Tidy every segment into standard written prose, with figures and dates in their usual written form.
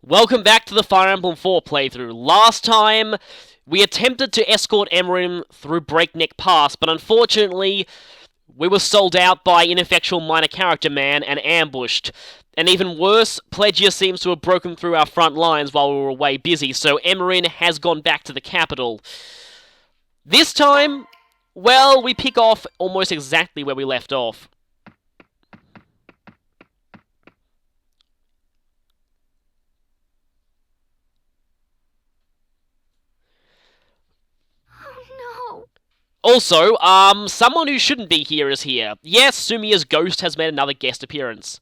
Welcome back to the Fire Emblem 4 playthrough. Last time, we attempted to escort Emblem through Breakneck Pass, but unfortunately, we were sold out by ineffectual minor character man and ambushed. And even worse, Pledgia seems to have broken through our front lines while we were away busy, so Emmerin has gone back to the capital. This time, well, we pick off almost exactly where we left off. Also, someone who shouldn't be here is here. Yes, Sumia's ghost has made another guest appearance.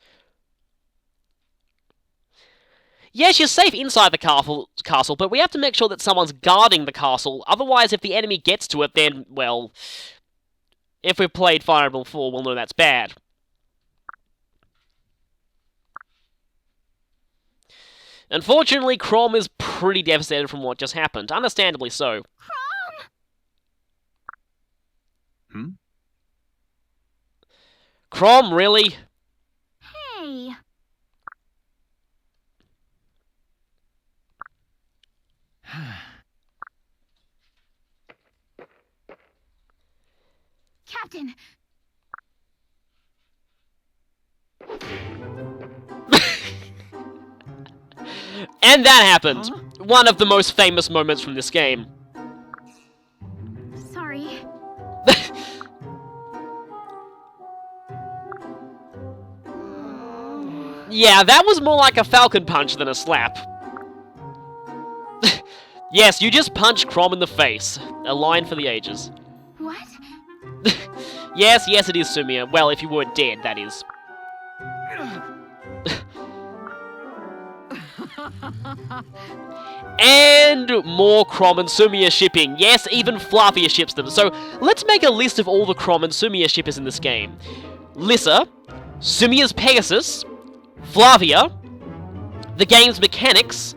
Yes, you're safe inside the castle, but we have to make sure that someone's guarding the castle. Otherwise, if the enemy gets to it, then, well, if we've played Fire Emblem 4, we'll know that's bad. Unfortunately, Chrom is pretty devastated from what just happened. Understandably so. Chrom, really? Hey. Captain. And that happened. Huh? One of the most famous moments from this game. Sorry. Yeah, that was more like a falcon punch than a slap. Yes, you just punched Chrom in the face. A line for the ages. What? Yes, it is Sumia. Well, if you weren't dead, that is. And more Chrom and Sumia shipping. Yes, even Flavia ships them. So, let's make a list of all the Chrom and Sumia shippers in this game. Lissa, Sumia's Pegasus, Flavia, the game's mechanics,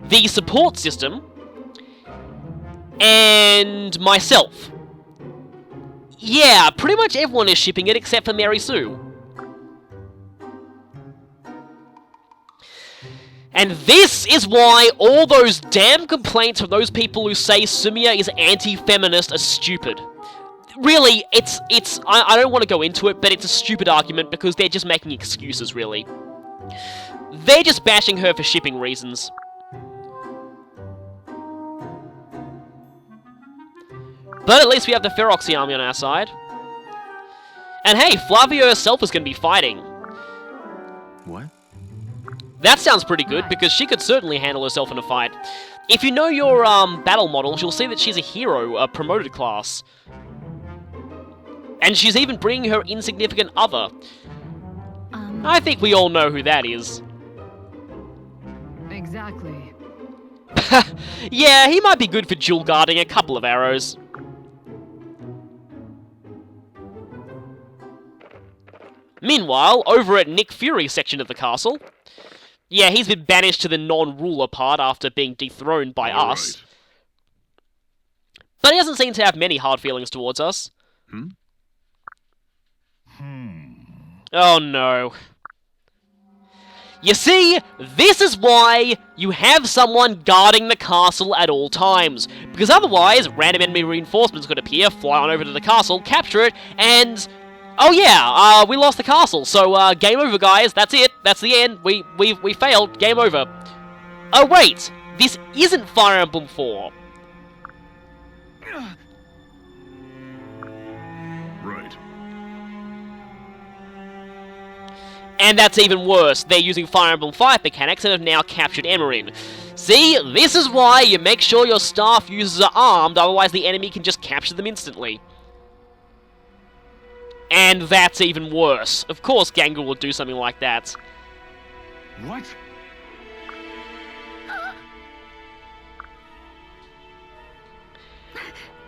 the support system, and myself. Yeah, pretty much everyone is shipping it except for Mary Sue. And this is why all those damn complaints from those people who say Sumia is anti-feminist are stupid. Really, I don't want to go into it, but it's a stupid argument because they're just making excuses, really. They're just bashing her for shipping reasons. But at least we have the Feroxy army on our side. And hey, Flavia herself is going to be fighting. What? That sounds pretty good, because she could certainly handle herself in a fight. If you know your battle models, you'll see that she's a hero, a promoted class. And she's even bringing her insignificant other. I think we all know who that is. Exactly. Yeah, he might be good for dual guarding a couple of arrows. Meanwhile, over at Nick Fury's section of the castle... Yeah, he's been banished to the non-ruler part after being dethroned by us. Right. But he doesn't seem to have many hard feelings towards us. Oh no. You see, this is why you have someone guarding the castle at all times. Because otherwise, random enemy reinforcements could appear, fly on over to the castle, capture it, and... Oh yeah, we lost the castle, so game over, guys. That's it. That's the end. We failed. Game over. Oh wait, this isn't Fire Emblem 4. Right. And that's even worse. They're using Fire Emblem 5 mechanics and have now captured Emmerin. See, this is why you make sure your staff users are armed, otherwise the enemy can just capture them instantly. And that's even worse. Of course Gangu would do something like that. What?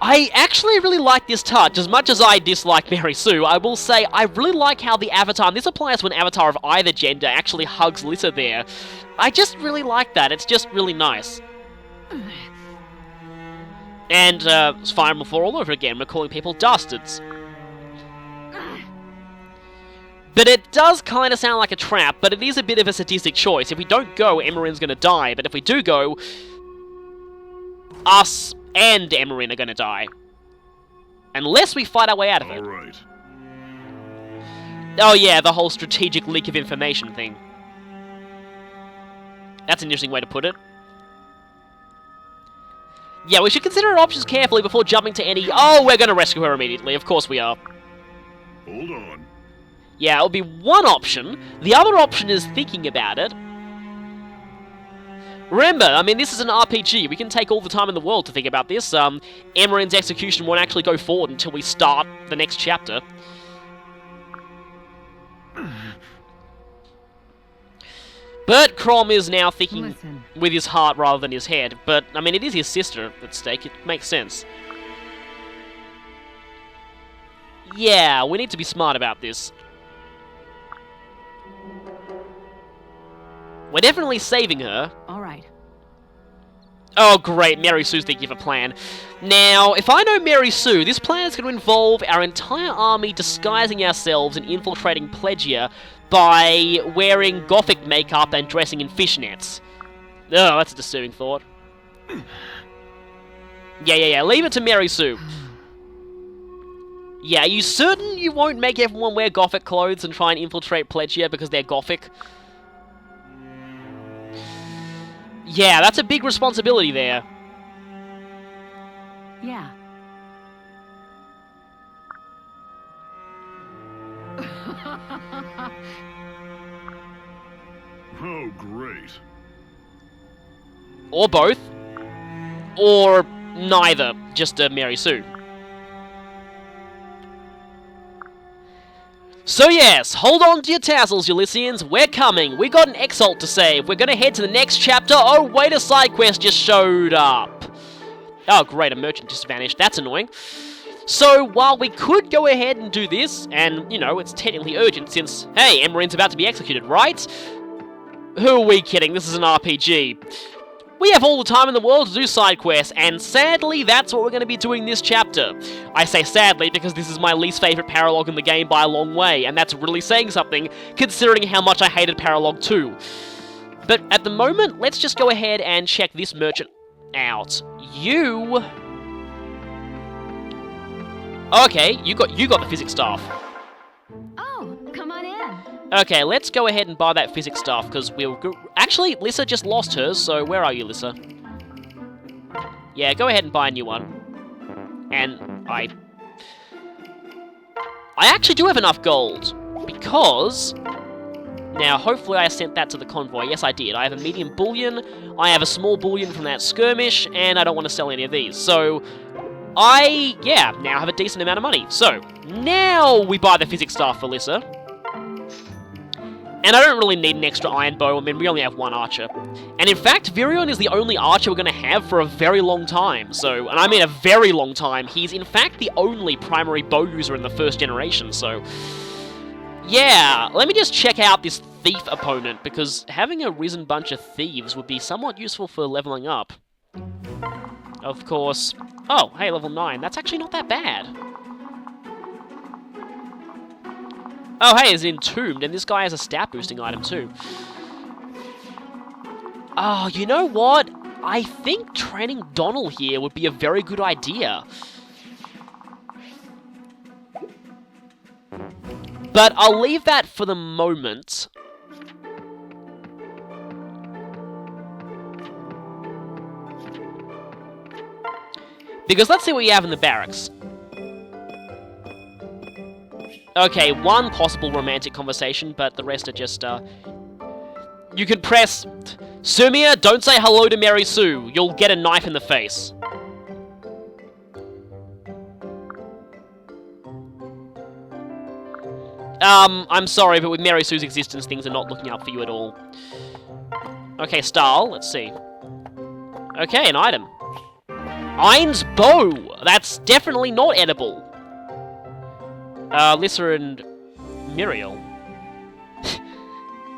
I actually really like this touch. As much as I dislike Mary Sue, I will say I really like how the avatar, and this applies to an avatar of either gender, actually hugs Lissa there. I just really like that. It's just really nice. And it's Fire Emblem 4 all over again. We're calling people dastards. But it does kind of sound like a trap, but it is a bit of a sadistic choice. If we don't go, Emeren's gonna die, but if we do go, us and Emeren are gonna die. Unless we fight our way out of it. Alright. Oh yeah, the whole strategic leak of information thing. That's an interesting way to put it. Yeah, we should consider our options carefully before jumping to any... Oh, we're gonna rescue her immediately. Of course we are. Hold on. Yeah, it'll be one option. The other option is thinking about it. Remember, I mean, this is an RPG. We can take all the time in the world to think about this. Emeren's execution won't actually go forward until we start the next chapter. But Crom is now thinking with his heart rather than his head. But, I mean, it is his sister at stake. It makes sense. Yeah, we need to be smart about this. We're definitely saving her. Alright. Oh, great. Mary Sue's thinking of a plan. Now, if I know Mary Sue, this plan is going to involve our entire army disguising ourselves and infiltrating Plegia by wearing gothic makeup and dressing in fishnets. Oh, that's a disturbing thought. Yeah. Leave it to Mary Sue. Yeah, are you certain you won't make everyone wear gothic clothes and try and infiltrate Plegia because they're gothic? Yeah, that's a big responsibility there. Yeah. Oh, great. Or both. Or neither, just a Mary Sue. So yes, hold on to your tassels, Ulysseans. We're coming. We got an exalt to save. We're gonna head to the next chapter. Oh, wait, a side quest just showed up. Oh, great, a merchant just vanished. That's annoying. So, while we could go ahead and do this, and, you know, it's technically urgent since, hey, Emeren's about to be executed, right? Who are we kidding? This is an RPG. We have all the time in the world to do side quests, and sadly, that's what we're going to be doing this chapter. I say sadly because this is my least favourite Paralogue in the game by a long way, and that's really saying something, considering how much I hated Paralogue 2. But at the moment, let's just go ahead and check this merchant out. You... Okay, you got the physics staff. Oh, come on in. Okay, let's go ahead and buy that physics stuff, because we'll go... Actually, Lissa just lost hers, so where are you, Lissa? Yeah, go ahead and buy a new one. And I actually do have enough gold, because... Now, hopefully I sent that to the convoy. Yes, I did. I have a medium bullion, I have a small bullion from that skirmish, and I don't want to sell any of these. So, yeah, now have a decent amount of money. So, now we buy the physics staff for Lissa. And I don't really need an extra iron bow. I mean, we only have one archer. And in fact, Virion is the only archer we're going to have for a very long time. So, and I mean a very long time. He's in fact the only primary bow user in the first generation, so... Yeah, let me just check out this thief opponent, because having a risen bunch of thieves would be somewhat useful for leveling up. Of course... Oh, hey, level 9. That's actually not that bad. Oh, hey, it's entombed, and this guy has a stat boosting item too. Oh, you know what? I think training Donnell here would be a very good idea. But I'll leave that for the moment. Because let's see what you have in the barracks. Okay, one possible romantic conversation, but the rest are just, You can press... Sumia, don't say hello to Mary Sue. You'll get a knife in the face. I'm sorry, but with Mary Sue's existence, things are not looking up for you at all. Okay, Stahl, let's see. Okay, an item. Ein's bow! That's definitely not edible. Lissa and Muriel.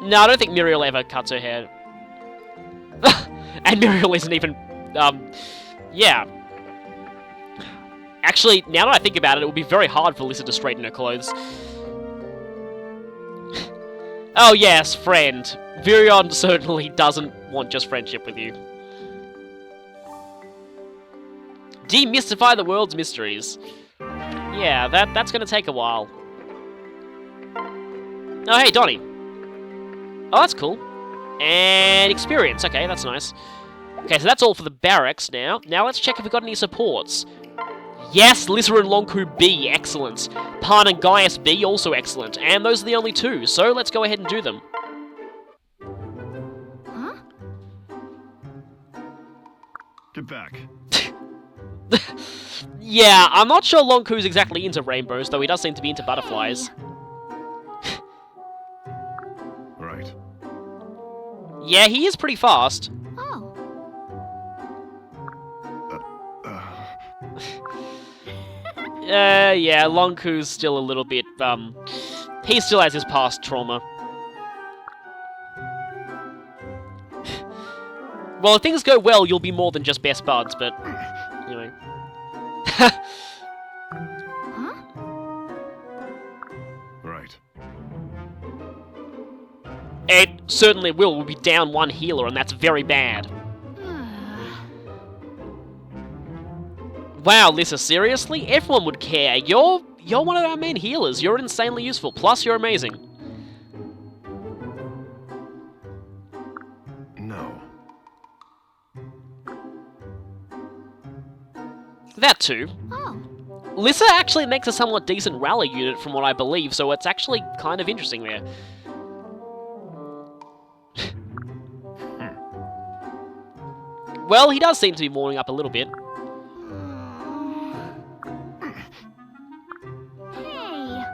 No, I don't think Muriel ever cuts her hair. And Muriel isn't even, yeah. Actually, now that I think about it, it would be very hard for Lissa to straighten her clothes. Oh yes, friend. Virion certainly doesn't want just friendship with you. Demystify the world's mysteries. Yeah, that's gonna take a while. Oh, hey, Donnie. Oh, that's cool. And experience. Okay, that's nice. Okay, so that's all for the barracks now. Now let's check if we've got any supports. Yes, Lissa and Lonku B, excellent. Pan and Gaius B, also excellent. And those are the only two, so let's go ahead and do them. Huh? Get back. Yeah, I'm not sure Lonku's exactly into rainbows, though he does seem to be into butterflies. Right. Yeah, he is pretty fast. Oh. Yeah, Lonku's still a little bit, he still has his past trauma. Well, if things go well, you'll be more than just best buds, but, anyway. Huh? Right. It certainly will. We'll be down one healer, and that's very bad. Wow, Lissa, seriously? Everyone would care. You're one of our main healers. You're insanely useful. Plus, you're amazing. No. That too. Oh. Lissa actually makes a somewhat decent rally unit from what I believe, so it's actually kind of interesting there. Well, he does seem to be warming up a little bit. Hey.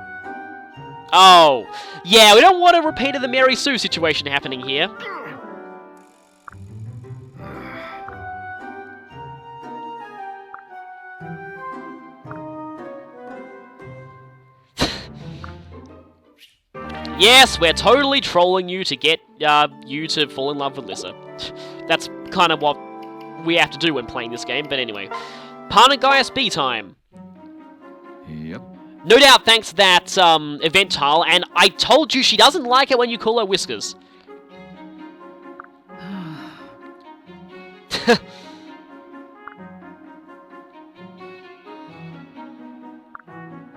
Oh, yeah, we don't want a repeat of the Mary Sue situation happening here. Yes, we're totally trolling you to get you to fall in love with Lissa. That's kind of what we have to do when playing this game, but anyway. Pan and Gaius B time. Yep. No doubt thanks to that event tile, and I told you she doesn't like it when you call her Whiskers.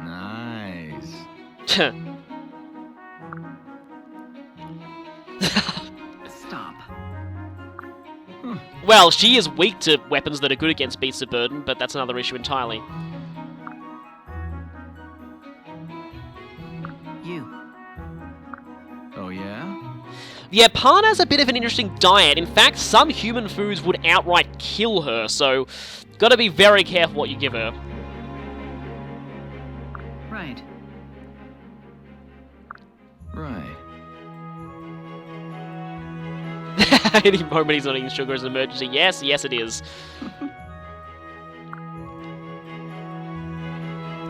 Nice. Stop. Well, she is weak to weapons that are good against beasts of burden, but that's another issue entirely. You. Oh yeah? Yeah, Pan has a bit of an interesting diet. In fact, some human foods would outright kill her, so gotta be very careful what you give her. Right. Right. Any moment he's not eating sugar is an emergency. Yes, yes it is.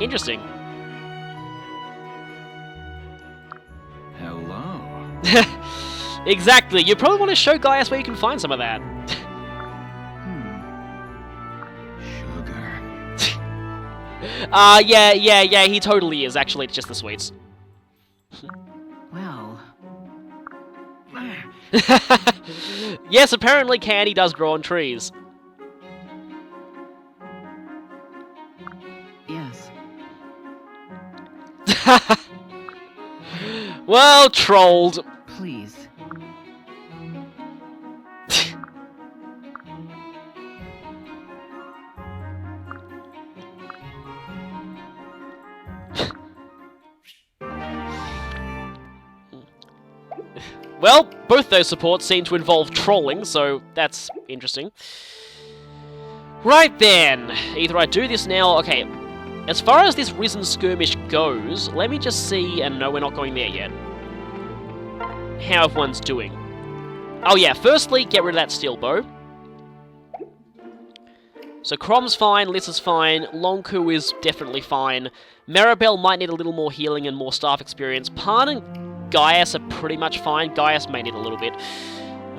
Interesting. Hello. Exactly. You probably want to show Gaius where you can find some of that. Sugar. Yeah, he totally is. Actually, it's just the sweets. Well. Yes, apparently candy does grow on trees. Yes. Well, trolled. Please. Well, both those supports seem to involve trolling, so that's interesting. Right then, either I do this now... Okay, as far as this Risen Skirmish goes, let me just see... And no, we're not going there yet. How everyone's doing. Oh yeah, firstly, get rid of that steel bow. So Crom's fine, Lissa's fine, Lonku is definitely fine. Maribel might need a little more healing and more staff experience. Pan and Gaius are pretty much fine. Gaius may need a little bit.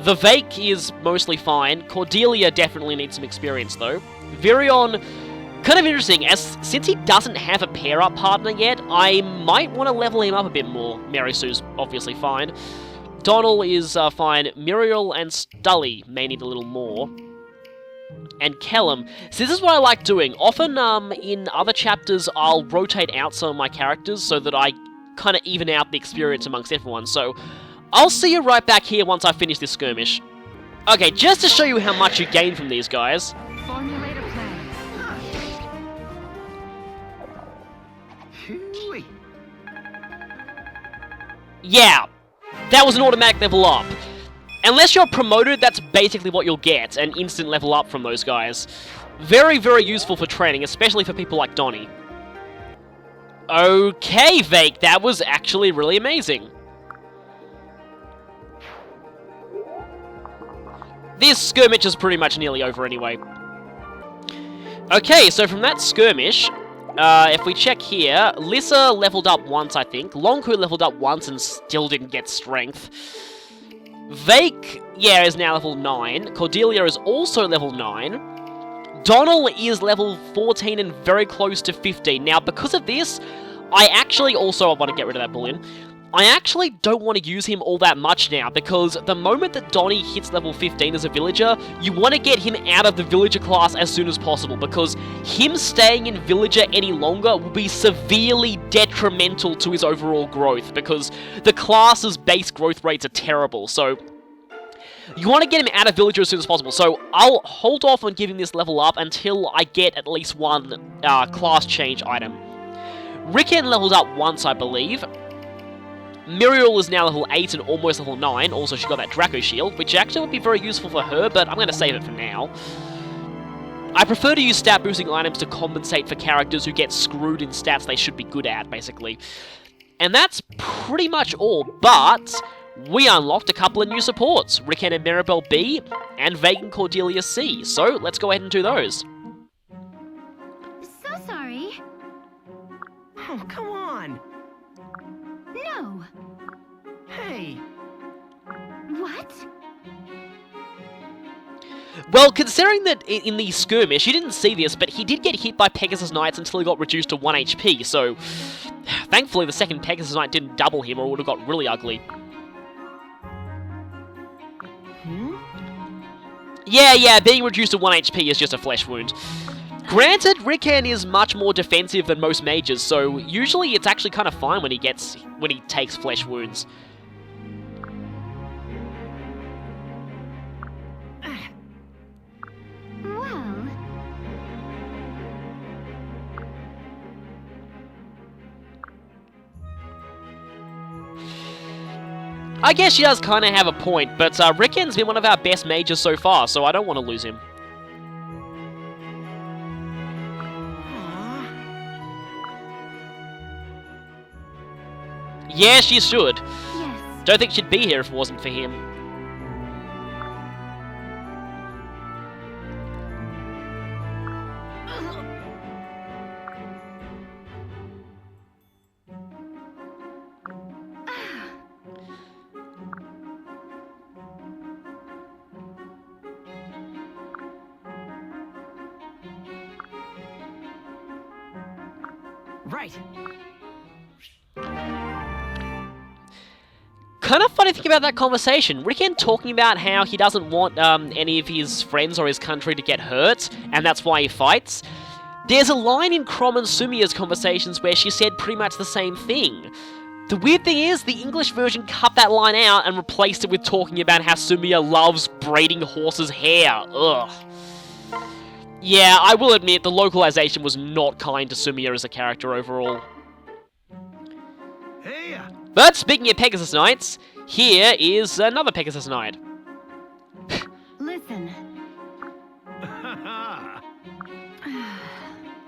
Vivek is mostly fine. Cordelia definitely needs some experience, though. Virion Kind of interesting, since he doesn't have a pair-up partner yet, I might want to level him up a bit more. Mary Sue's obviously fine. Donald is fine. Muriel and Stully may need a little more. And Kellum. So this is what I like doing. Often, in other chapters, I'll rotate out some of my characters so that I kind of even out the experience amongst everyone. So, I'll see you right back here once I finish this skirmish. Okay, just to show you how much you gain from these guys. Formulate a plan. Hooey. Yeah, that was an automatic level up. Unless you're promoted, that's basically what you'll get, an instant level up from those guys. Very, very useful for training, especially for people like Donnie. Okay, Vake, that was actually really amazing. This skirmish is pretty much nearly over anyway. Okay, so from that skirmish, if we check here, Lissa leveled up once, I think. Longku leveled up once and still didn't get strength. Vake, yeah, is now level 9. Cordelia is also level 9. Donald is level 14 and very close to 15. Now, because of this, I actually also want to get rid of that bullion. I actually don't want to use him all that much now, because the moment that Donnie hits level 15 as a villager, you want to get him out of the villager class as soon as possible, because him staying in villager any longer will be severely detrimental to his overall growth, because the class's base growth rates are terrible, so you want to get him out of villager as soon as possible. So I'll hold off on giving this level up until I get at least one class change item. Ricken leveled up once, I believe. Muriel is now level 8 and almost level 9, also she got that Draco Shield, which actually would be very useful for her, but I'm going to save it for now. I prefer to use stat boosting items to compensate for characters who get screwed in stats they should be good at, basically. And that's pretty much all, but we unlocked a couple of new supports, Ricken and Maribel B, and Vegan Cordelia C, so let's go ahead and do those. So sorry. Oh, come on. No. Hey. What? Well, considering that in the skirmish, you didn't see this, but he did get hit by Pegasus Knights until he got reduced to 1 HP, so thankfully the second Pegasus Knight didn't double him or it would have got really ugly. Yeah, being reduced to 1 HP is just a flesh wound. Granted, Ricken is much more defensive than most mages, so usually it's actually kind of fine when he takes flesh wounds. Well. I guess she does kind of have a point, but Ricken's been one of our best mages so far, so I don't want to lose him. Yeah, she should. Yes. Don't think she'd be here if it wasn't for him. Right. Kind of funny thing about that conversation, Ricken talking about how he doesn't want any of his friends or his country to get hurt, and that's why he fights. There's a line in Crom and Sumia's conversations where she said pretty much the same thing. The weird thing is, the English version cut that line out and replaced it with talking about how Sumia loves braiding horses' hair. Ugh. Yeah, I will admit, the localization was not kind to Sumia as a character overall. Hey! But speaking of Pegasus Knights, here is another Pegasus Knight. Listen.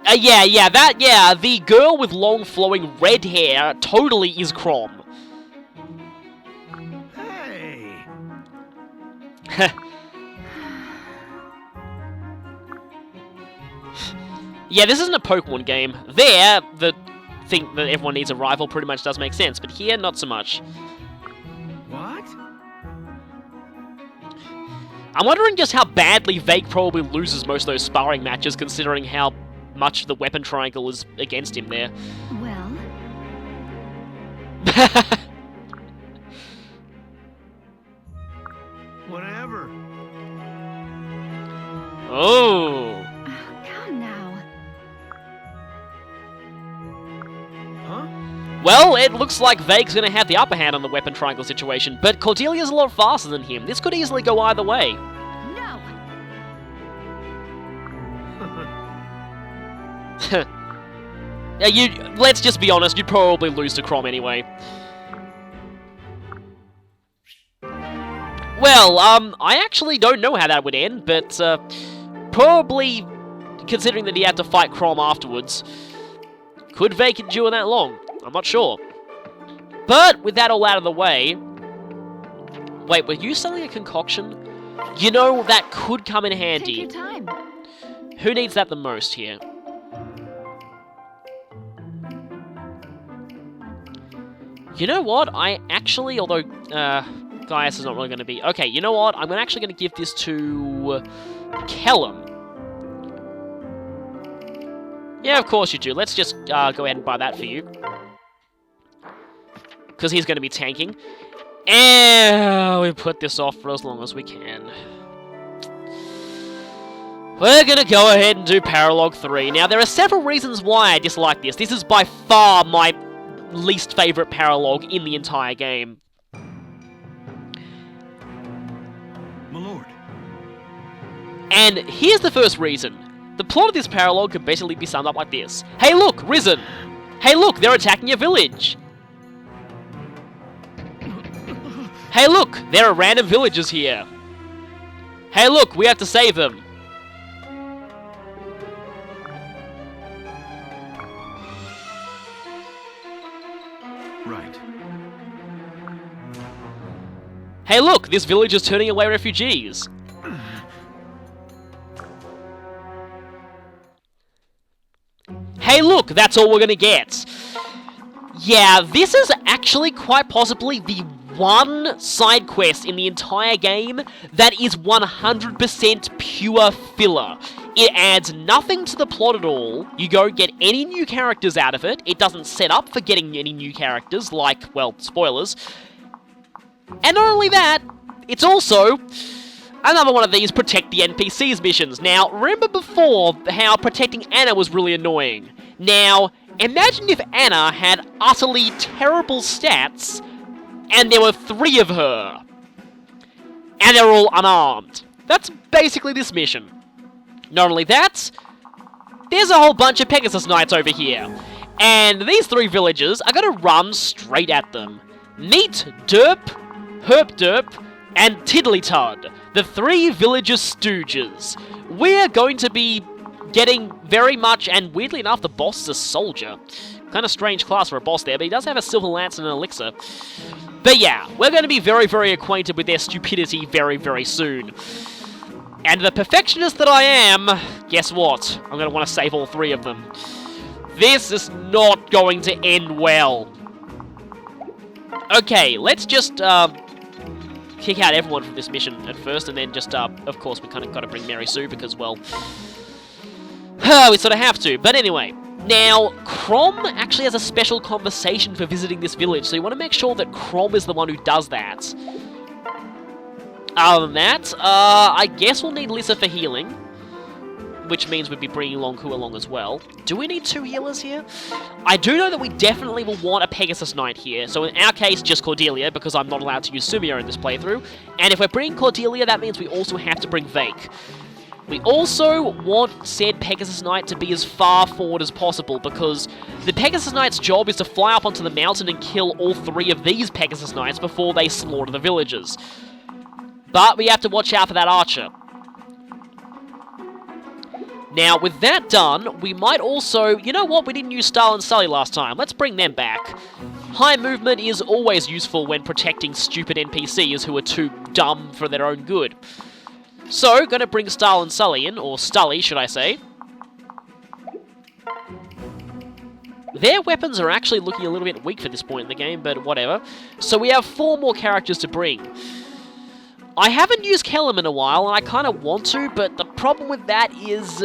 The girl with long flowing red hair totally is Crom. Hey! Yeah, this isn't a Pokemon game. There, the thing that everyone needs a rival pretty much does make sense, but here, not so much. What? I'm wondering just how badly Vake probably loses most of those sparring matches, considering how much the weapon triangle is against him there. Well, Whatever. Oh. come now. Huh? Well, it looks like Vague's gonna have the upper hand on the weapon triangle situation, but Cordelia's a lot faster than him. This could easily go either way. No. Let's just be honest, you'd probably lose to Crom anyway. Well, I actually don't know how that would end, but, probably, considering that he had to fight Crom afterwards, could Vague endure that long? I'm not sure. But, with that all out of the way... Wait, were you selling a concoction? You know, that could come in Take handy. your time. Who needs that the most here? You know what? I actually, although, Gaius is not really going to be... Okay, you know what? I'm actually going to give this to... Kellum. Yeah, of course you do. Let's just go ahead and buy that for you. Because he's going to be tanking. And we put this off for as long as we can. We're going to go ahead and do Paralogue 3. Now, there are several reasons why I dislike this. This is by far my least favourite Paralogue in the entire game. My lord. And here's the first reason. The plot of this Paralogue could basically be summed up like this. Hey look, Risen! Hey look, they're attacking your village! Hey look, there are random villagers here! Hey look, we have to save them! Right. Hey look, this village is turning away refugees! Hey look, that's all we're gonna get! Yeah, this is actually quite possibly the one side quest in the entire game that is 100% pure filler. It adds nothing to the plot at all, you don't get any new characters out of it, it doesn't set up for getting any new characters, like, well, spoilers. And not only that, it's also another one of these protect the NPCs missions. Now, remember before how protecting Anna was really annoying? Now, imagine if Anna had utterly terrible stats, and there were 3 of her. And they're all unarmed. That's basically this mission. Not only that, there's a whole bunch of Pegasus Knights over here. And these 3 villagers are gonna run straight at them. Neat, Derp, Herp Derp, and Tiddlytud, the 3 villager Stooges. We're going to be getting very much, and weirdly enough, the boss is a soldier. Kind of strange class for a boss there, but he does have a silver lance and an elixir. But yeah, we're going to be very, very acquainted with their stupidity very, very soon. And the perfectionist that I am, guess what? I'm going to want to save all 3 of them. This is not going to end well. Okay, let's just kick out everyone from this mission at first, and then just, of course, we kind of got to bring Mary Sue because, well, we sort of have to. But anyway, now, Crom actually has a special conversation for visiting this village, so you want to make sure that Crom is the one who does that. Other than that, I guess we'll need Lissa for healing, which means we'd be bringing Lonku along as well. Do we need 2 healers here? I do know that we definitely will want a Pegasus Knight here, so in our case, just Cordelia, because I'm not allowed to use Sumio in this playthrough. And if we're bringing Cordelia, that means we also have to bring Vake. We also want said Pegasus Knight to be as far forward as possible, because the Pegasus Knight's job is to fly up onto the mountain and kill all 3 of these Pegasus Knights before they slaughter the villagers. But we have to watch out for that archer. Now, with that done, we might also... You know what? We didn't use Starl and Sully last time. Let's bring them back. High movement is always useful when protecting stupid NPCs who are too dumb for their own good. So, gonna bring Starl and Sully in, or Stully, should I say. Their weapons are actually looking a little bit weak for this point in the game, but whatever. So we have 4 more characters to bring. I haven't used Kellum in a while, and I kind of want to, but the problem with that is,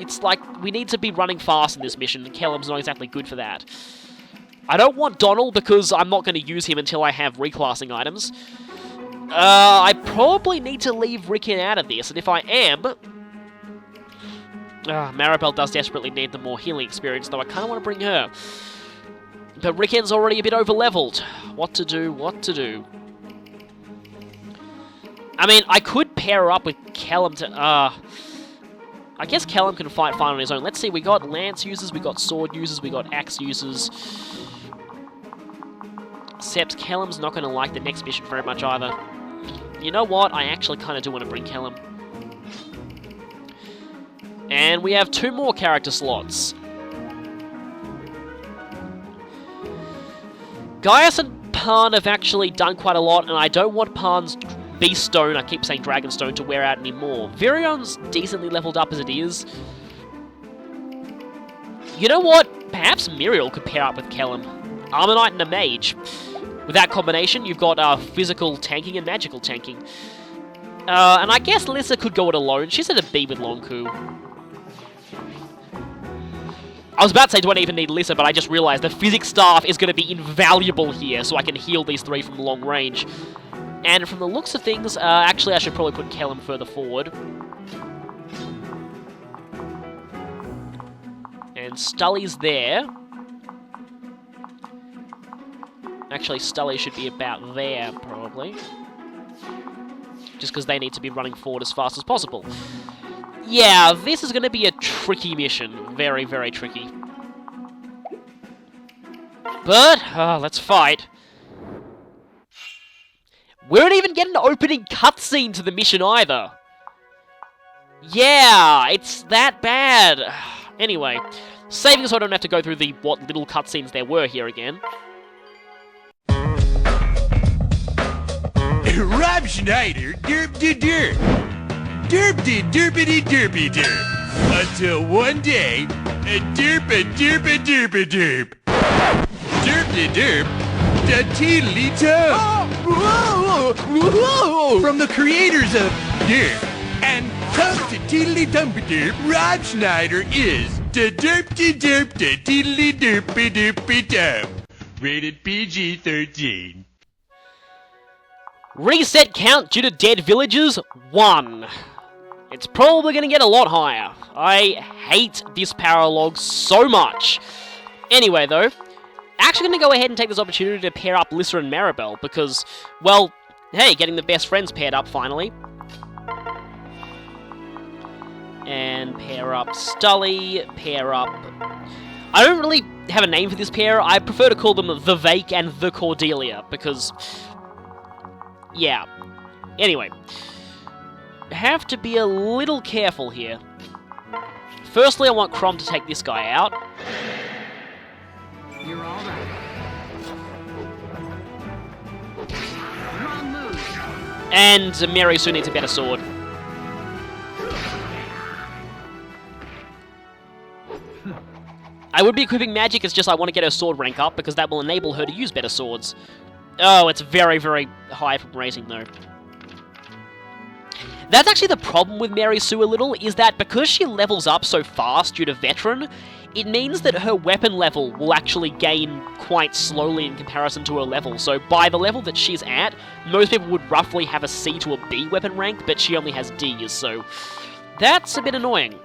it's like, we need to be running fast in this mission, and Kellum's not exactly good for that. I don't want Donald, because I'm not going to use him until I have reclassing items. I probably need to leave Ricken out of this, and if I am... Maribel does desperately need the more healing experience, though I kind of want to bring her. But Ricken's already a bit over-leveled. What to do, what to do. I mean, I could pair her up with Kellum to... I guess Kellum can fight fine on his own. Let's see, we got lance users, we got sword users, we got axe users. Except Kellum's not going to like the next mission very much either. You know what? I actually kind of do want to bring Kellum. And we have 2 more character slots. Gaius and Pan have actually done quite a lot, and I don't want Pan's Beast Stone, I keep saying Dragon Stone, to wear out anymore. Virion's decently leveled up as it is. You know what? Perhaps Muriel could pair up with Kellum. Armonite and a Mage. With that combination, you've got physical tanking and magical tanking. And I guess Lissa could go it alone. She's at a B with Longku. I was about to say, do I even need Lissa, but I just realized the physics staff is going to be invaluable here, so I can heal these 3 from long range. And from the looks of things, actually I should probably put Kellum further forward. And Stully's there. Actually, Stully should be about there, probably. Just because they need to be running forward as fast as possible. Yeah, this is going to be a tricky mission. Very, very tricky. But, let's fight. We don't even get an opening cutscene to the mission either. Yeah, it's that bad. Anyway, saving so I don't have to go through the what little cutscenes there were here again. Rob Schneider, derp de derp. Derp de derpity derpy derp. Until one day, a derp a derp a derp a derp. Derp de derp, da teedly toe. From the creators of Derp and Tump to Teedly Dumpy Derp, Rob Schneider is da derp de derp da teedly derpy derpy derp. Rated PG-13. Reset count due to dead villagers, 1. It's probably going to get a lot higher. I hate this Paralogue so much. Anyway, though, actually going to go ahead and take this opportunity to pair up Lissa and Maribel, because, well, hey, getting the best friends paired up, finally. And pair up Stully, pair up... I don't really have a name for this pair. I prefer to call them the Vake and the Cordelia, because... yeah. Anyway. Have to be a little careful here. Firstly, I want Crom to take this guy out. You're all right. Wrong move. And Mary soon needs a better sword. I would be equipping magic, it's just I want to get her sword rank up, because that will enable her to use better swords. Oh, it's very, very high from raising, though. That's actually the problem with Mary Sue a little, is that because she levels up so fast due to Veteran, it means that her weapon level will actually gain quite slowly in comparison to her level. So by the level that she's at, most people would roughly have a C to a B weapon rank, but she only has Ds, so that's a bit annoying.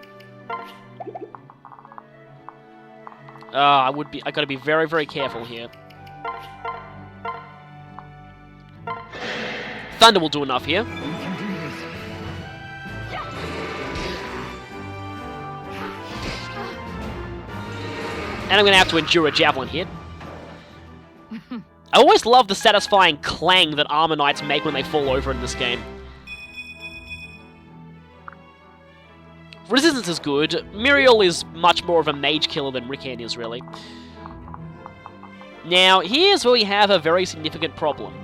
I gotta be very, very careful here. Thunder will do enough here. And I'm going to have to endure a javelin hit. I always love the satisfying clang that armor knights make when they fall over in this game. Resistance is good. Muriel is much more of a mage killer than Ricken is, really. Now, here's where we have a very significant problem.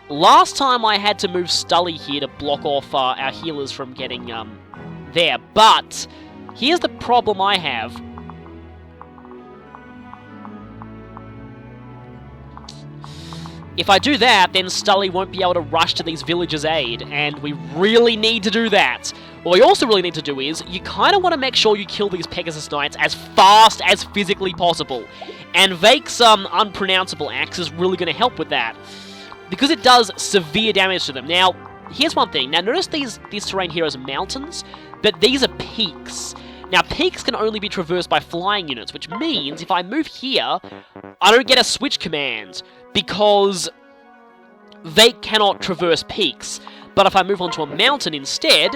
Last time I had to move Stully here to block off our healers from getting there, but here's the problem I have. If I do that, then Stully won't be able to rush to these villagers' aid, and we really need to do that. What we also really need to do is, you kind of want to make sure you kill these Pegasus Knights as fast as physically possible. And Vake's unpronounceable axe is really going to help with that, because it does severe damage to them. Now, here's one thing. Now, notice these terrain here as mountains, but these are peaks. Now, peaks can only be traversed by flying units, which means if I move here, I don't get a switch command, because Vake cannot traverse peaks. But if I move onto a mountain instead,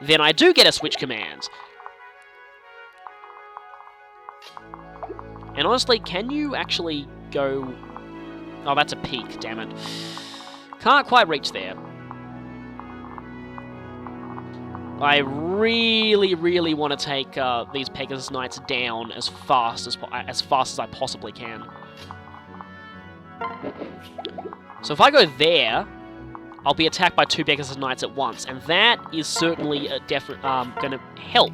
then I do get a switch command. And honestly, can you actually go... Oh, that's a peak, damn it. Can't quite reach there. I really, really want to take these Pegasus Knights down as fast as I possibly can. So if I go there, I'll be attacked by 2 Pegasus Knights at once, and that is certainly going to help.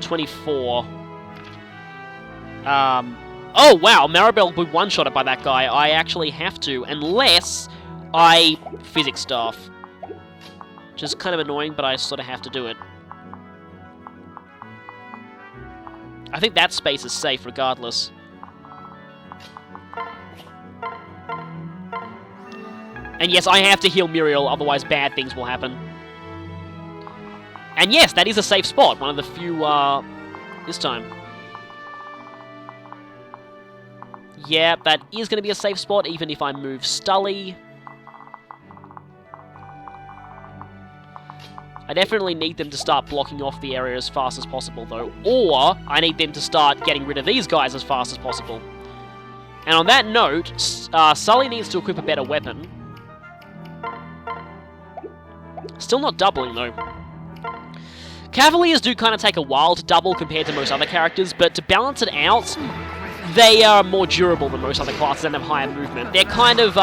24. Oh wow, Maribel will be one-shotted by that guy. I actually have to, unless I physics staff. Which is kind of annoying, but I sort of have to do it. I think that space is safe regardless. And yes, I have to heal Muriel, otherwise bad things will happen. And yes, that is a safe spot. One of the few, this time. Yeah, that is going to be a safe spot, even if I move Stully. I definitely need them to start blocking off the area as fast as possible, though. Or, I need them to start getting rid of these guys as fast as possible. And on that note, Sully needs to equip a better weapon. Still not doubling, though. Cavaliers do kind of take a while to double compared to most other characters, but to balance it out, they are more durable than most other classes and have higher movement. They're kind of,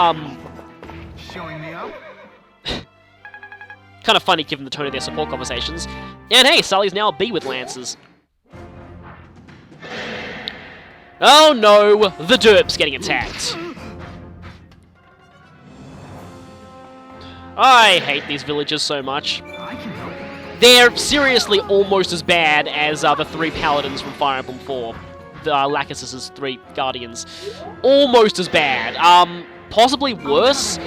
Showing me up? kind of funny given the tone of their support conversations. And hey, Sully's now a B with Lancers. Oh no, the derp's getting attacked. I hate these villagers so much. I can help. They're seriously almost as bad as the 3 paladins from Fire Emblem 4. The Lacus's 3 guardians. Almost as bad. Possibly worse.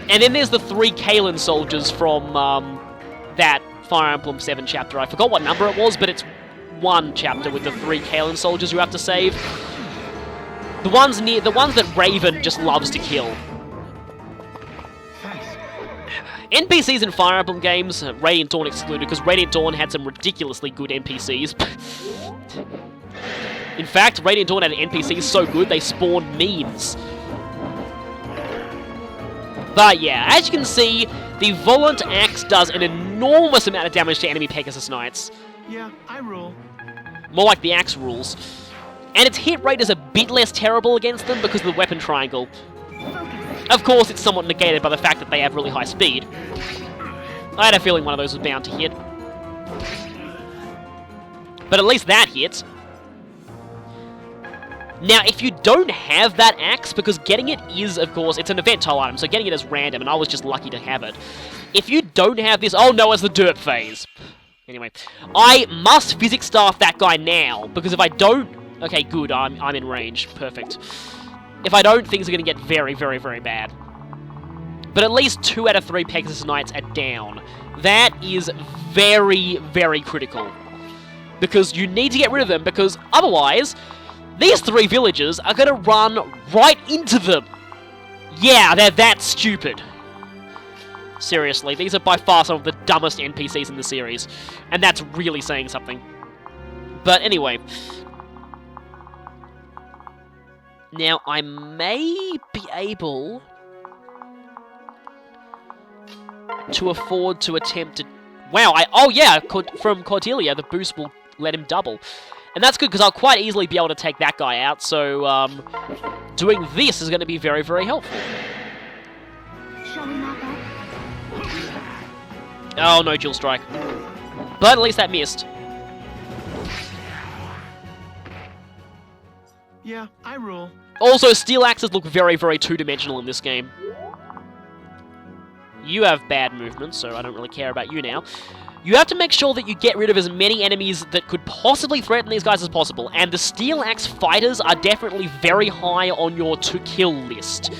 And then there's the 3 Kalen soldiers from that Fire Emblem 7 chapter. I forgot what number it was, but it's one chapter with the 3 Kalen soldiers you have to save. The ones that Raven just loves to kill. NPCs in Fire Emblem games, Radiant Dawn excluded, because Radiant Dawn had some ridiculously good NPCs. In fact, Radiant Dawn had NPCs so good they spawned memes. But yeah, as you can see, the Volant Axe does an enormous amount of damage to enemy Pegasus Knights. Yeah, I rule. More like the axe rules. And its hit rate is a bit less terrible against them because of the weapon triangle. Of course, it's somewhat negated by the fact that they have really high speed. I had a feeling one of those was bound to hit. But at least that hit. Now, if you don't have that axe, because getting it is, of course, it's an event tile item, so getting it is random, and I was just lucky to have it. If you don't have this... Oh no, it's the derp phase. Anyway, I must physics staff that guy now, because if I don't... Okay, good, I'm in range. Perfect. If I don't, things are going to get very, very, very bad. But at least 2 out of 3 Pegasus Knights are down. That is very, very critical. Because you need to get rid of them, because otherwise, these 3 villagers are going to run right into them. Yeah, they're that stupid. Seriously, these are by far some of the dumbest NPCs in the series. And that's really saying something. But anyway... Now, I may be able to afford to attempt to... Wow, oh yeah, from Cordelia, the boost will let him double. And that's good, because I'll quite easily be able to take that guy out, so doing this is going to be very, very helpful. Shall we mop up? Oh, no dual strike. But at least that missed. Yeah, I rule. Also, steel axes look very, very two-dimensional in this game. You have bad movement, so I don't really care about you now. You have to make sure that you get rid of as many enemies that could possibly threaten these guys as possible, and the steel axe fighters are definitely very high on your to-kill list.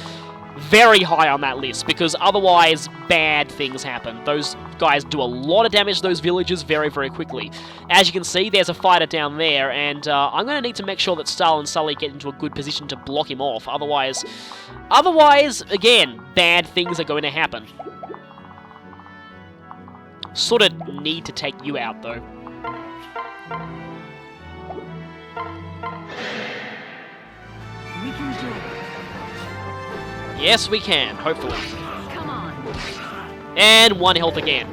Very high on that list, because otherwise bad things happen. Those guys do a lot of damage to those villagers very, very quickly. As you can see, there's a fighter down there, and I'm going to need to make sure that Stahl and Sully get into a good position to block him off. Otherwise, again, bad things are going to happen. Sort of need to take you out, though. We can do it. Yes, we can, hopefully. Come on. And 1 health again.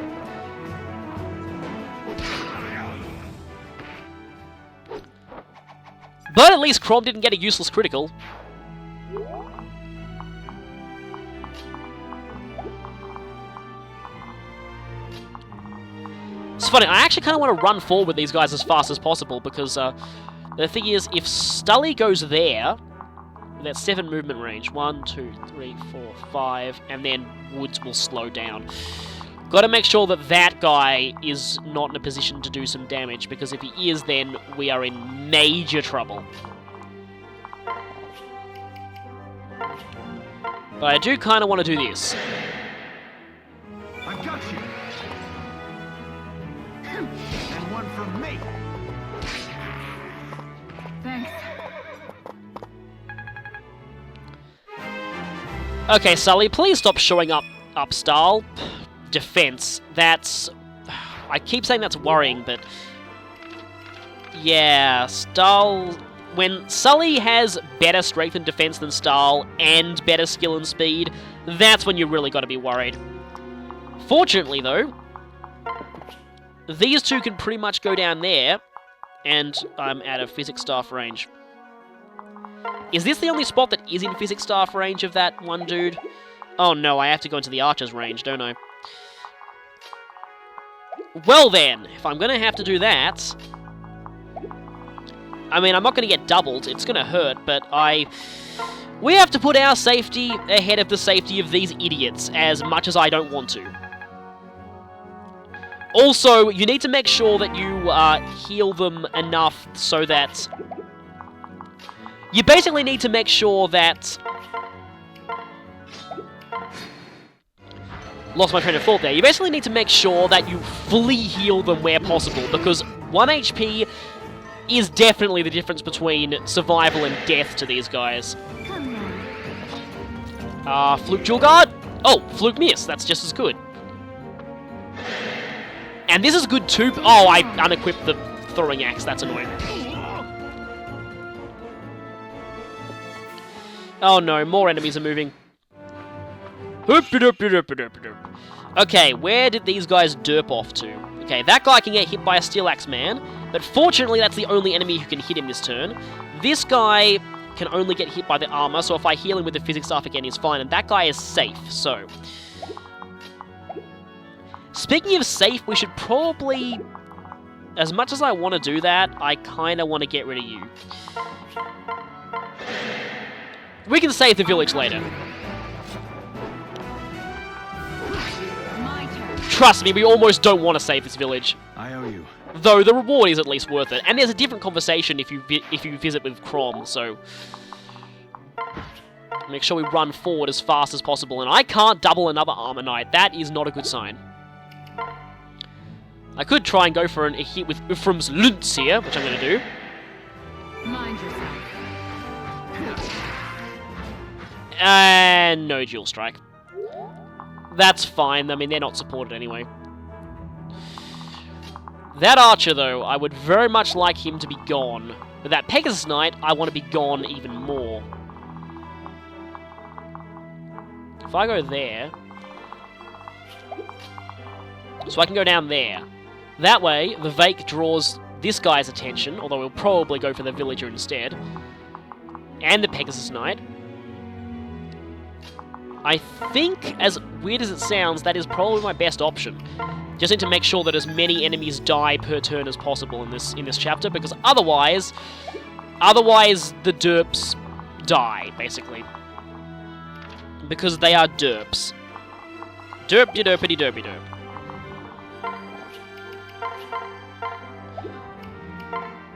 But at least Crom didn't get a useless critical. It's funny, I actually kind of want to run forward with these guys as fast as possible, because the thing is, if Stully goes there, that's 7 movement range. 1, 2, 3, 4, 5, and then Woods will slow down. Got to make sure that that guy is not in a position to do some damage, because if he is, then we are in major trouble. But I do kind of want to do this. I got you. And one for me. Thanks. Okay, Sully, please stop showing up style. Defense. That's... I keep saying that's worrying, but... Yeah, Stahl... When Sully has better strength and defense than Stahl, and better skill and speed, that's when you really got to be worried. Fortunately, though, these two can pretty much go down there, and I'm out of physics staff range. Is this the only spot that is in physics staff range of that one dude? Oh no, I have to go into the archer's range, don't I? Well then, if I'm going to have to do that... I mean, I'm not going to get doubled, it's going to hurt, but we have to put our safety ahead of the safety of these idiots, as much as I don't want to. Also, you need to make sure that you heal them enough so that... You basically need to make sure that... Lost my train of thought there. You basically need to make sure that you fully heal them where possible, because 1 HP is definitely the difference between survival and death to these guys. Come now. Fluke dual guard? Oh, fluke miss. That's just as good. And this is good too. Oh, I unequipped the throwing axe. That's annoying. Oh no, more enemies are moving. Okay, where did these guys derp off to? Okay, that guy can get hit by a steel axe man, but fortunately that's the only enemy who can hit him this turn. This guy can only get hit by the armor, so if I heal him with the physics staff again, he's fine, and that guy is safe, so... Speaking of safe, we should probably... As much as I want to do that, I kind of want to get rid of you. We can save the village later. My turn. Trust me, we almost don't want to save this village. I owe you. Though the reward is at least worth it. And there's a different conversation if you visit with Crom, so... Make sure we run forward as fast as possible. And I can't double another Armor Knight. That is not a good sign. I could try and go for a hit with Ufrum's Lunts here, which I'm going to do. Mind yourself. And no dual strike. That's fine. I mean, they're not supported anyway. That archer, though, I would very much like him to be gone. But that Pegasus Knight, I want to be gone even more. If I go there... So I can go down there. That way, the Vake draws this guy's attention, although we'll probably go for the villager instead. And the Pegasus Knight. I think, as weird as it sounds, that is probably my best option. Just need to make sure that as many enemies die per turn as possible in this chapter, because otherwise, Otherwise, the derps die, basically. Because they are derps. Derpy derpity derpy derp.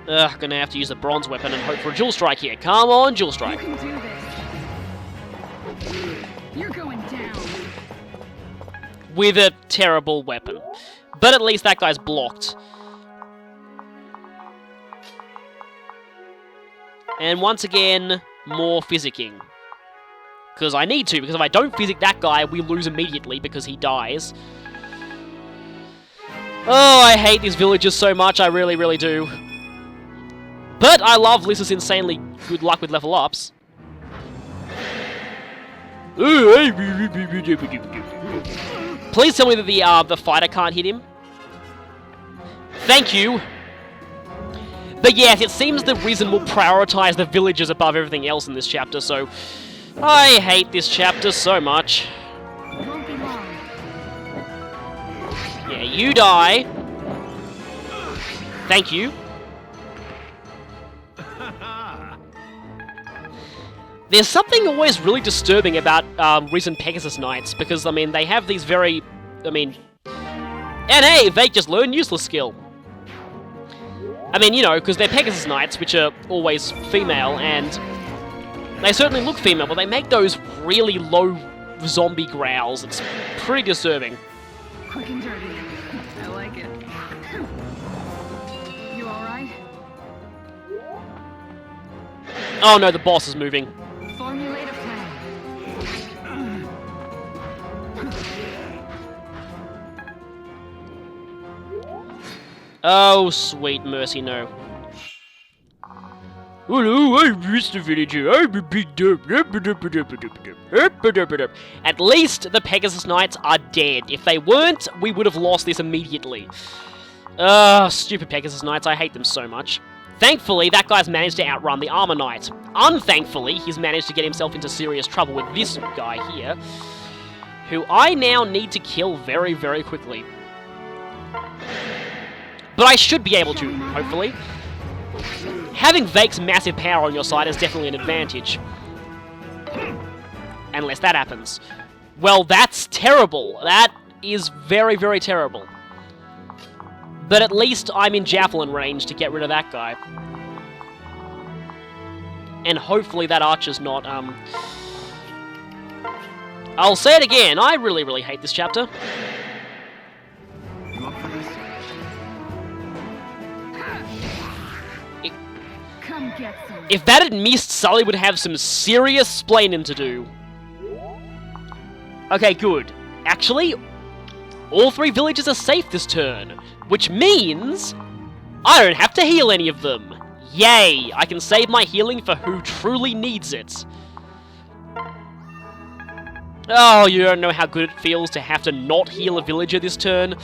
Ugh, gonna have to use the bronze weapon and hope for a dual strike here. Come on, dual You strike. can do this. You're going down. With a terrible weapon. But at least that guy's blocked. And once again, more physicking. Because I need to, because if I don't physic that guy, we lose immediately because he dies. Oh, I hate these villagers so much, I really, really do. But I love Lissa's insanely good luck with level ups. Please tell me that the fighter can't hit him. Thank you. But yes, it seems the Risen will prioritize the villagers above everything else in this chapter, so I hate this chapter so much. Won't be long. Yeah, you die. Thank you. There's something always really disturbing about Risen Pegasus Knights, because, I mean, they have these very, and hey, they just learn useless skill. I mean, you know, because they're Pegasus Knights, which are always female, and they certainly look female, but they make those really low zombie growls. It's pretty disturbing. Quick and dirty. I like it. You alright? Oh no, the boss is moving. Formulate a plan. Oh, sweet mercy, no. Hello, I'm Mr. Villager. I'm a big derp. At least the Pegasus Knights are dead. If they weren't, we would have lost this immediately. Stupid Pegasus Knights. I hate them so much. Thankfully, that guy's managed to outrun the Armor Knight. Unthankfully, he's managed to get himself into serious trouble with this guy here, who I now need to kill very, very quickly. But I should be able to, hopefully. Having Vake's massive power on your side is definitely an advantage. Unless that happens. Well, that's terrible. That is very, very terrible. But at least I'm in javelin range to get rid of that guy. And hopefully that archer's not, I'll say it again, I really, really hate this chapter. You up for this? Come get some. If that had missed, Sully would have some serious splaining to do. Okay, good. Actually, all three villages are safe this turn, which means I don't have to heal any of them. Yay! I can save my healing for who truly needs it. Oh, you don't know how good it feels to have to not heal a villager this turn.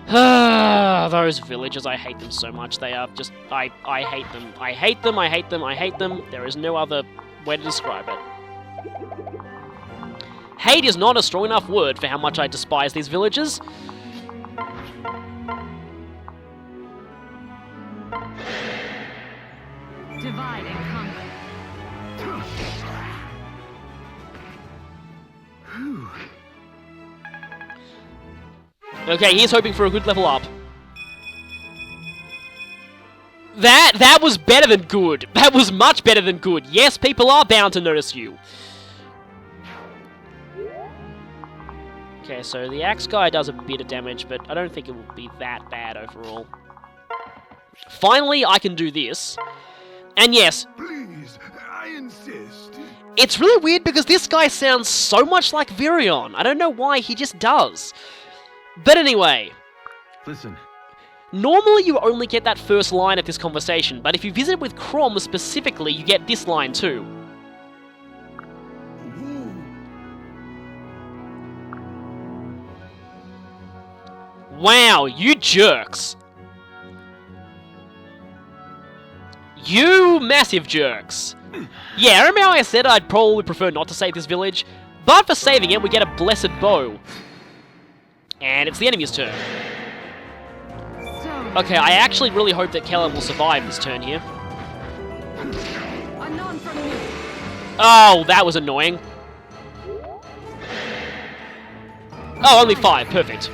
Those villagers, I hate them so much. They are just, I hate them. I hate them, I hate them, I hate them. There is no other way to describe it. Hate is not a strong enough word for how much I despise these villagers. Divide and conquer. Okay, he's hoping for a good level up. That was better than good. That was much better than good. Yes, people are bound to notice you. Okay, so the axe guy does a bit of damage, but I don't think it will be that bad overall. Finally, I can do this. And yes, Please, I insist. it's really weird because this guy sounds so much like Virion. I don't know why, he just does. But anyway, Listen, normally you only get that first line of this conversation, but if you visit with Crom specifically, you get this line too. Wow, you jerks. You massive jerks. Yeah, remember how I said I'd probably prefer not to save this village? But for saving it, we get a blessed bow. And it's the enemy's turn. So, Okay, I actually really hope that Kellen will survive this turn here. Oh, that was annoying. Oh, only 5. Perfect.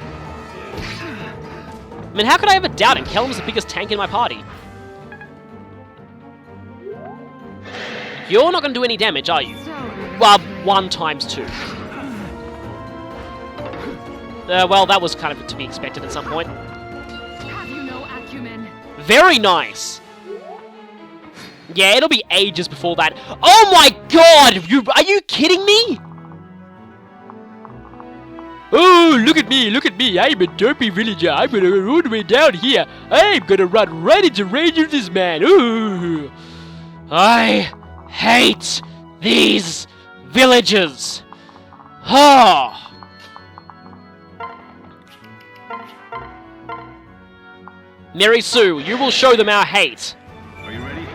I mean, how could I ever doubt him? Kellum's the biggest tank in my party. You're not going to do any damage, are you? Well, 1 times 2. Well, that was kind of to be expected at some point. Have you no acumen? Very nice. Yeah, it'll be ages before that. Oh my god! Are you kidding me? Oh, look at me, I'm a derpy villager. I'm gonna go all the way down here. I'm gonna run right into range of this man. Ooh. I hate these villagers. Oh. Mary Sue, you will show them our hate. Are you ready?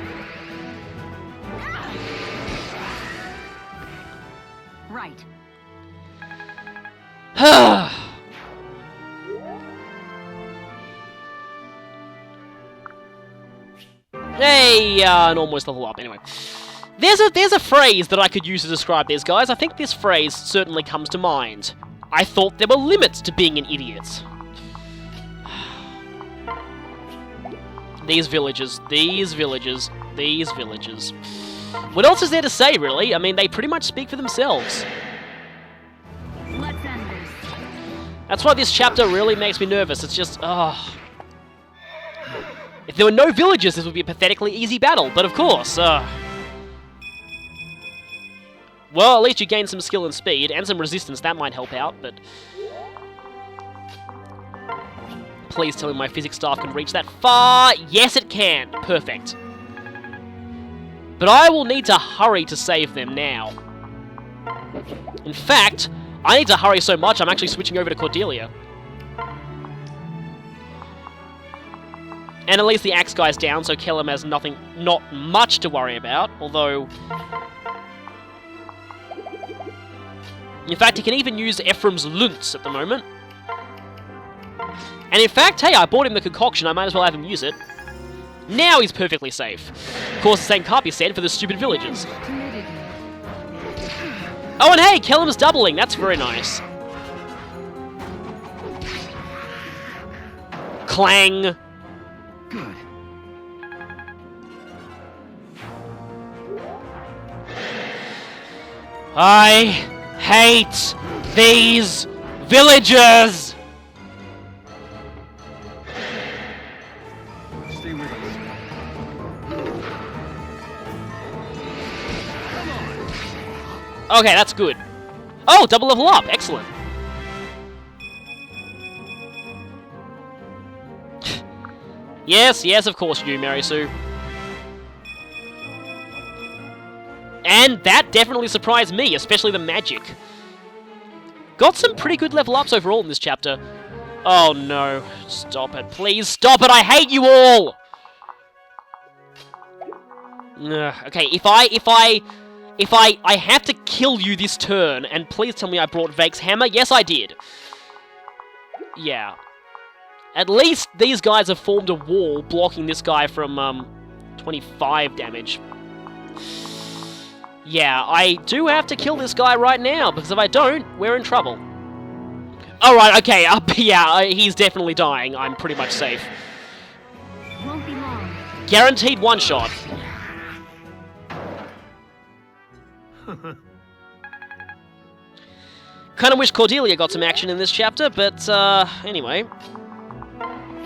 Right. Hey, and almost level up. Anyway, there's a phrase that I could use to describe these guys. I think this phrase certainly comes to mind. I thought there were limits to being an idiot. These villagers, these villagers, these villagers. What else is there to say, really? I mean, they pretty much speak for themselves. Let's end this. That's why this chapter really makes me nervous. It's just, if there were no villagers, this would be a pathetically easy battle, but of course, well, at least you gain some skill and speed, and some resistance, that might help out, but... Please tell me my physics staff can reach that far. Yes, it can. Perfect. But I will need to hurry to save them now. In fact, I need to hurry so much, I'm actually switching over to Cordelia. And at least the axe guy's down, so Kellum has not much to worry about, although... In fact, he can even use Ephraim's Lunts at the moment. And in fact, hey, I bought him the concoction, I might as well have him use it. Now he's perfectly safe. Of course, the same can't be said for the stupid villagers. Committed. Oh, and hey, Kellum's doubling, that's very nice. Clang. Good. I hate these villagers! Stay with us. Okay, that's good. Oh, double level up, excellent. Yes, yes, of course you do, Mary Sue. And that definitely surprised me, especially the magic. Got some pretty good level ups overall in this chapter. Oh no, stop it, please stop it, I hate you all! Okay, if I have to kill you this turn, and please tell me I brought Vake's hammer, yes I did. Yeah. At least these guys have formed a wall blocking this guy from, 25 damage. Yeah, I do have to kill this guy right now, because if I don't, we're in trouble. Alright, okay, yeah, he's definitely dying. I'm pretty much safe. Won't be long. Guaranteed one shot. Kinda wish Cordelia got some action in this chapter, but, anyway.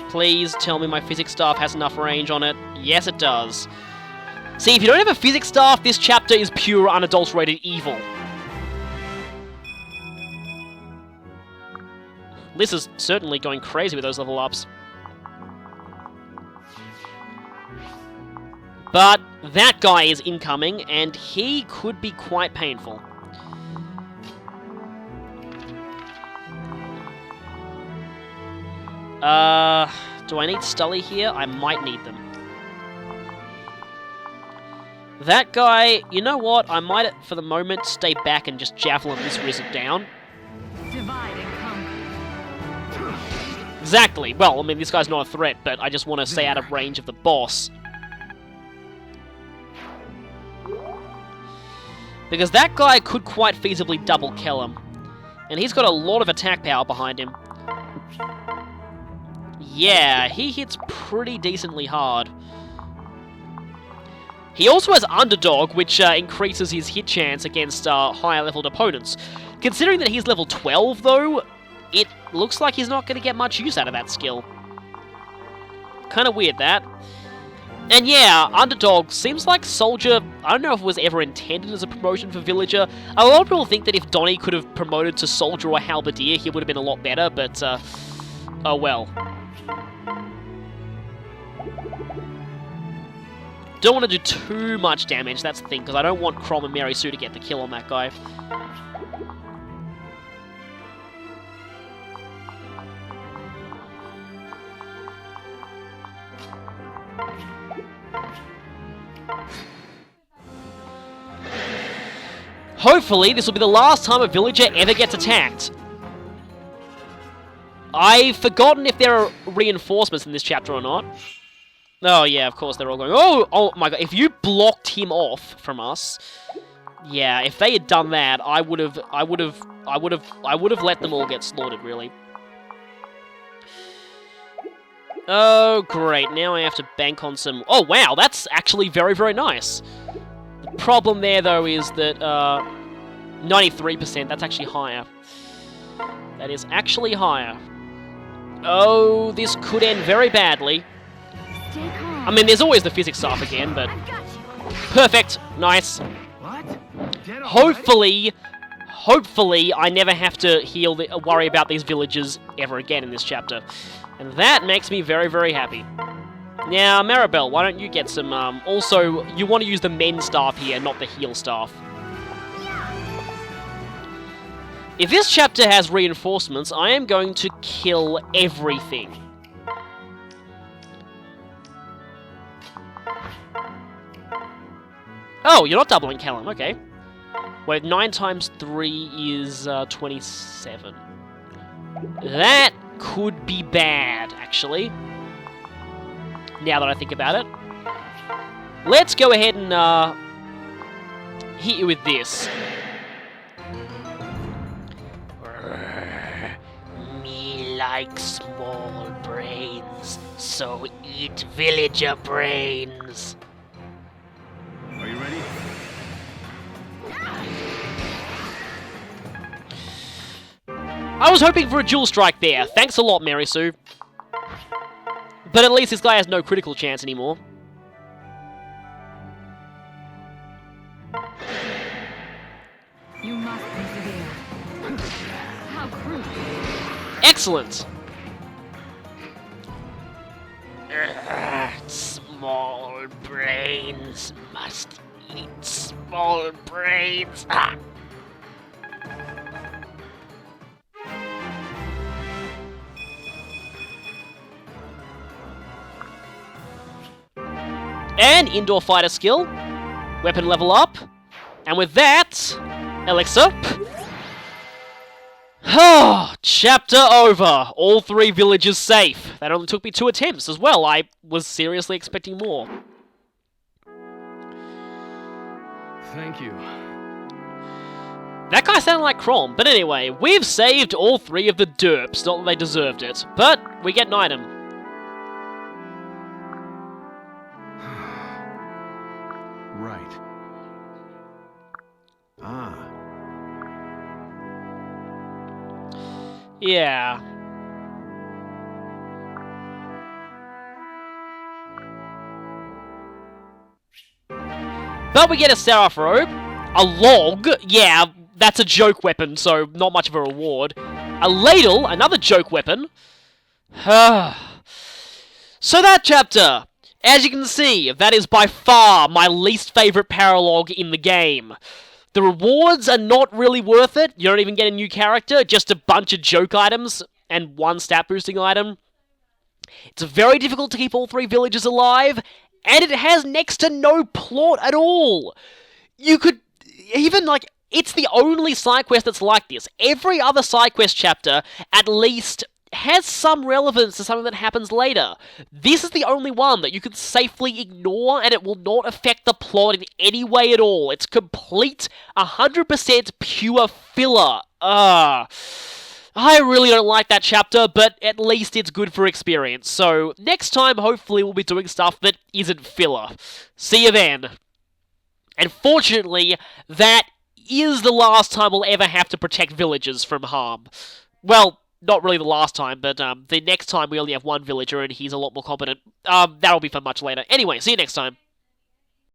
Please tell me my physics staff has enough range on it. Yes, it does. See, if you don't have a physics staff, this chapter is pure, unadulterated evil. Liz is certainly going crazy with those level ups. But that guy is incoming, and he could be quite painful. Do I need Stully here? I might need them. That guy, you know what? I might, for the moment, stay back and just javelin this wizard down. Divide and conquer. Exactly. Well, I mean, this guy's not a threat, but I just want to stay out of range of the boss. Because that guy could quite feasibly double kill him. And he's got a lot of attack power behind him. Yeah, he hits pretty decently hard. He also has Underdog, which increases his hit chance against higher leveled opponents. Considering that he's level 12, though, it looks like he's not going to get much use out of that skill. Kind of weird, that. And yeah, Underdog seems like Soldier, I don't know if it was ever intended as a promotion for Villager. A lot of people think that if Donnie could have promoted to Soldier or Halberdier, he would have been a lot better, but, oh well. Don't want to do too much damage, that's the thing, because I don't want Crom and Mary Sue to get the kill on that guy. Hopefully, this will be the last time a villager ever gets attacked. I've forgotten if there are reinforcements in this chapter or not. Oh yeah, of course they're all going, oh my god, if you blocked him off from us, yeah, if they had done that, I would have let them all get slaughtered, really. Oh, great, now I have to bank on some, oh wow, that's actually very, very nice. The problem there, though, is that, 93%, that's actually higher. That is actually higher. Oh, this could end very badly. Stay calm. I mean, there's always the physics stuff again, but... I've got you. Perfect. Nice. What? Dead Hopefully, I never have to worry about these villagers ever again in this chapter. And that makes me very, very happy. Now, Maribel, why don't you get some, also, you want to use the men staff here, not the heal staff. If this chapter has reinforcements, I am going to kill everything. Oh, you're not doubling Callum, okay. Wait, 9 times 3 is 27. That could be bad, actually. Now that I think about it. Let's go ahead and hit you with this. Me like small brains, so eat villager brains. Are you ready? I was hoping for a dual strike there. Thanks a lot, Mary Sue. But at least this guy has no critical chance anymore. You must persevere. How cruel. Excellent. Small brains must eat small brains. Ah. And indoor fighter skill. Weapon level up. And with that, elixir. Chapter over. All 3 villages safe. That only took me 2 attempts as well. I was seriously expecting more. Thank you. That guy sounded like Crom. But anyway, we've saved all 3 of the derps. Not that they deserved it. But we get an item. Right. Ah. Yeah. But we get a Seraph robe, a log, yeah, that's a joke weapon, so not much of a reward. A ladle, another joke weapon. So that chapter, as you can see, that is by far my least favourite paralogue in the game. The rewards are not really worth it. You don't even get a new character, just a bunch of joke items and 1 stat boosting item. It's very difficult to keep all 3 villages alive, and it has next to no plot at all. You could even, like, it's the only side quest that's like this. Every other side quest chapter at least has some relevance to something that happens later. This is the only one that you can safely ignore and it will not affect the plot in any way at all. It's complete, 100% pure filler. I really don't like that chapter, but at least it's good for experience. So, next time, hopefully, we'll be doing stuff that isn't filler. See you then. And fortunately, that is the last time we'll ever have to protect villagers from harm. Well, not really the last time, but the next time we only have one villager and he's a lot more competent. That'll be for much later. Anyway, see you next time.